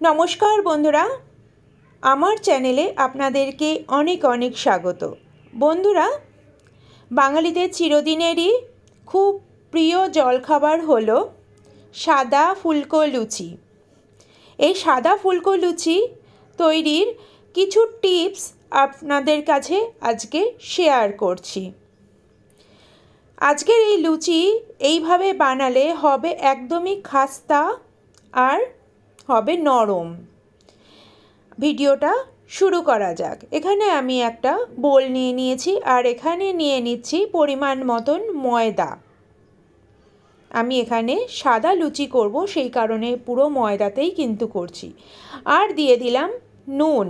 নমস্কার বন্ধুরা, আমার চ্যানেলে আপনাদেরকে অনেক অনেক স্বাগত। বন্ধুরা, বাঙালিদের চিরদিনেরই খুব প্রিয় জলখাবার হলো সাদা ফুলকো লুচি। এই সাদা ফুলকো লুচি তৈরির কিছু টিপস আপনাদের কাছে আজকে শেয়ার করছি। আজকের এই লুচি এইভাবে বানালে হবে একদমই খাস্তা আর হবে নরম। ভিডিওটা শুরু করা যাক। এখানে আমি একটা বোল নিয়ে নিয়েছি আর এখানে নিয়ে নিচ্ছি পরিমাণ মতন ময়দা। আমি এখানে সাদা লুচি করব, সেই কারণে পুরো ময়দাতেই কিন্তু করছি। আর দিয়ে দিলাম নুন।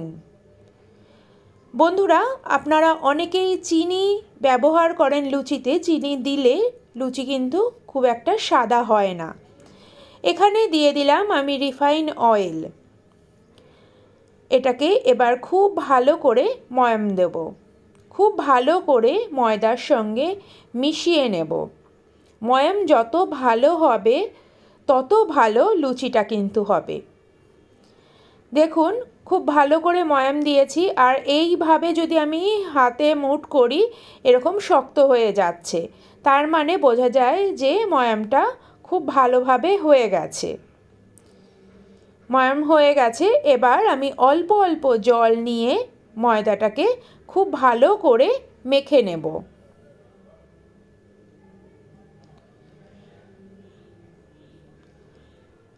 বন্ধুরা, আপনারা অনেকেই চিনি ব্যবহার করেন লুচিতে। চিনি দিলে লুচি কিন্তু খুব একটা সাদা হয় না। এখানে দিয়ে দিলাম আমি রিফাইন অয়েল। এটাকে এবার খুব ভালো করে ময়াম দেব। খুব ভালো করে ময়দার সঙ্গে মিশিয়ে নেব। ময়াম যত ভালো হবে তত ভালো লুচিটা কিন্তু হবে। দেখুন, খুব ভালো করে ময়াম দিয়েছি আর এইভাবে যদি আমি হাতে মুঠ করি এরকম শক্ত হয়ে যাচ্ছে, তার মানে বোঝা যায় যে ময়ামটা খুব ভালোভাবে হয়ে গেছে। ময়াম হয়ে গেছে। এবার আমি অল্প অল্প জল নিয়ে ময়দাটাকে খুব ভালো করে মেখে নেব।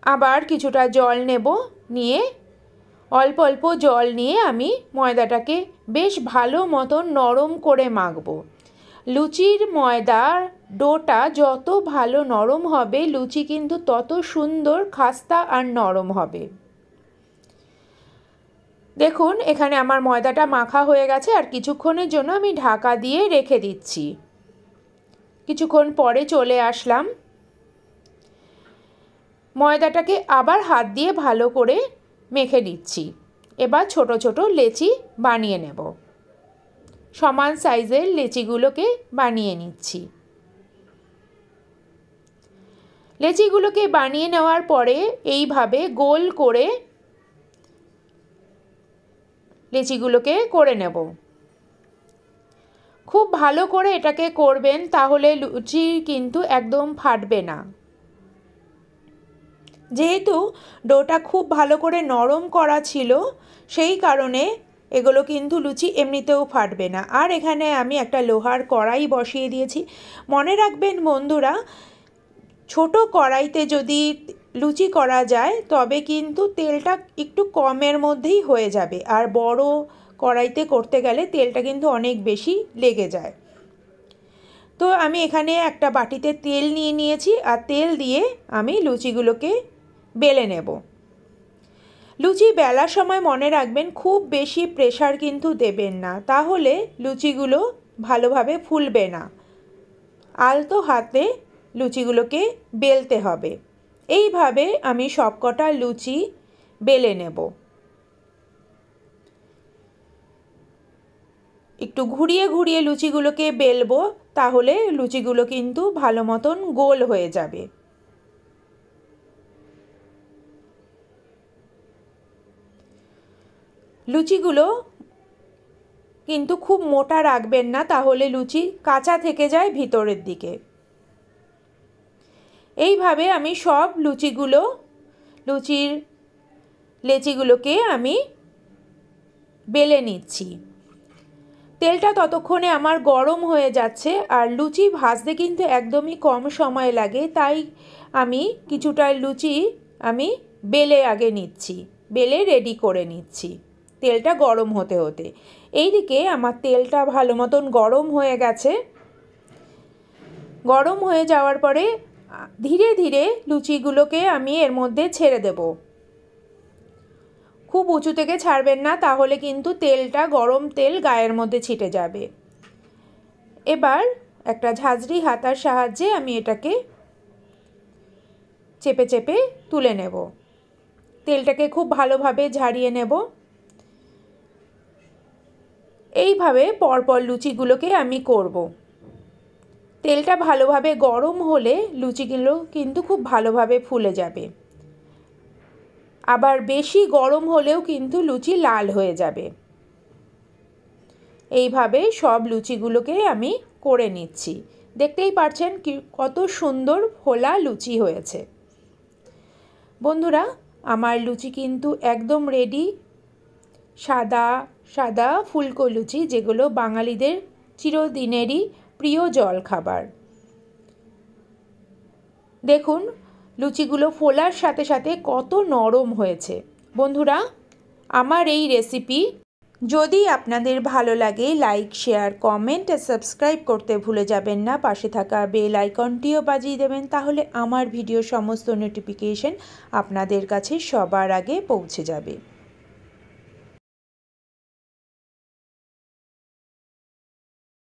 আবার কিছুটা জল নেব, নিয়ে অল্প অল্প জল নিয়ে আমি ময়দাটাকে বেশ ভালো মতন নরম করে মাখবো। লুচির ময়দার ডোটা যত ভালো নরম হবে লুচি কিন্তু তত সুন্দর খাস্তা আর নরম হবে। দেখুন, এখানে আমার ময়দাটা মাখা হয়ে গেছে আর কিছুক্ষণের জন্য আমি ঢাকা দিয়ে রেখে দিচ্ছি। কিছুক্ষণ পরে চলে আসলাম। ময়দাটাকে আবার হাত দিয়ে ভালো করে মেখে নিচ্ছি। এবার ছোট ছোট লেচি বানিয়ে নেব। সমান সাইজের লেচিগুলোকে বানিয়ে নিচ্ছি। লেচিগুলোকে বানিয়ে নেওয়ার পরে এইভাবে গোল করে লেচিগুলোকে করে নেব। খুব ভালো করে এটাকে করবেন, তাহলে লুচি কিন্তু একদম ফাটবে না। যেহেতু ডোটা খুব ভালো করে নরম করা ছিল, সেই কারণে এগুলো কিন্তু লুচি এমনিতেও ফাটবে না। আর এখানে আমি একটা লোহার কড়াই বসিয়ে দিয়েছি। মনে রাখবেন বন্ধুরা, ছোট কড়াইতে যদি লুচি করা যায় তবে কিন্তু তেলটা একটু কমের মধ্যেই হয়ে যাবে, আর বড় কড়াইতে করতে গেলে তেলটা কিন্তু অনেক বেশি লেগে যায়। তো আমি এখানে একটা বাটিতে তেল নিয়ে নিয়েছি আর তেল দিয়ে আমি লুচিগুলোকে বেলে নেব। লুচি বেলার সময় মনে রাখবেন খুব বেশি প্রেসার কিন্তু দেবেন না, তাহলে লুচিগুলো ভালোভাবে ফুলবে না। আলতো হাতে লুচিগুলোকে বেলতে হবে। এইভাবে আমি সবকটা লুচি বেলে নেব। একটু ঘুরিয়ে ঘুরিয়ে লুচিগুলোকে বেলবো, তাহলে লুচিগুলো কিন্তু ভালো মতন গোল হয়ে যাবে। লুচিগুলো কিন্তু খুব মোটা রাখবেন না, তাহলে লুচি কাঁচা থেকে যায় ভিতরের দিকে। এইভাবে আমি সব লুচির লেচিগুলোকে আমি বেলে নিচ্ছি। তেলটা ততক্ষণে আমার গরম হয়ে যাচ্ছে আর লুচি ভাজতে কিন্তু একদমই কম সময় লাগে, তাই আমি কিছুটা লুচি আমি বেলে আগে নিচ্ছি, বেলে রেডি করে নিচ্ছি তেলটা গরম হতে হতে। এইদিকে আমার তেলটা ভালো মতন গরম হয়ে গেছে। গরম হয়ে যাওয়ার পরে ধীরে ধীরে লুচিগুলোকে আমি এর মধ্যে ছেড়ে দেব। খুব উঁচু থেকে ছাড়বেন না, তাহলে কিন্তু তেলটা গরম তেল গায়ের মধ্যে ছিটে যাবে। এবার একটা ঝাঁঝরি হাতার সাহায্যে আমি এটাকে চেপে চেপে তুলে নেব। তেলটাকে খুব ভালোভাবে ঝারিয়ে নেব। এইভাবে পরপর লুচিগুলোকে আমি করব। তেলটা ভালোভাবে গরম হলে লুচিগুলো কিন্তু খুব ভালোভাবে ফুলে যাবে। আবার বেশি গরম হলেও কিন্তু লুচি লাল হয়ে যাবে। এইভাবে সব লুচিগুলোকে আমি করে নিচ্ছি। দেখতেই পাচ্ছেন কি কত সুন্দর ফোলা লুচি হয়েছে। বন্ধুরা, আমার লুচি কিন্তু একদম রেডি। সাদা সাদা ফুলকো লুচি, যেগুলো বাঙালিদের চিরদিনেরই প্রিয় জলখাবার। দেখুন লুচিগুলো ফোলার সাথে সাথে কত নরম হয়েছে। বন্ধুরা, আমার এই রেসিপি যদি আপনাদের ভালো লাগে, লাইক, শেয়ার, কমেন্ট আর সাবস্ক্রাইব করতে ভুলে যাবেন না। পাশে থাকা বেল আইকনটিও বাজিয়ে দেবেন, তাহলে আমার ভিডিও সমস্ত নোটিফিকেশন আপনাদের কাছে সবার আগে পৌঁছে যাবে।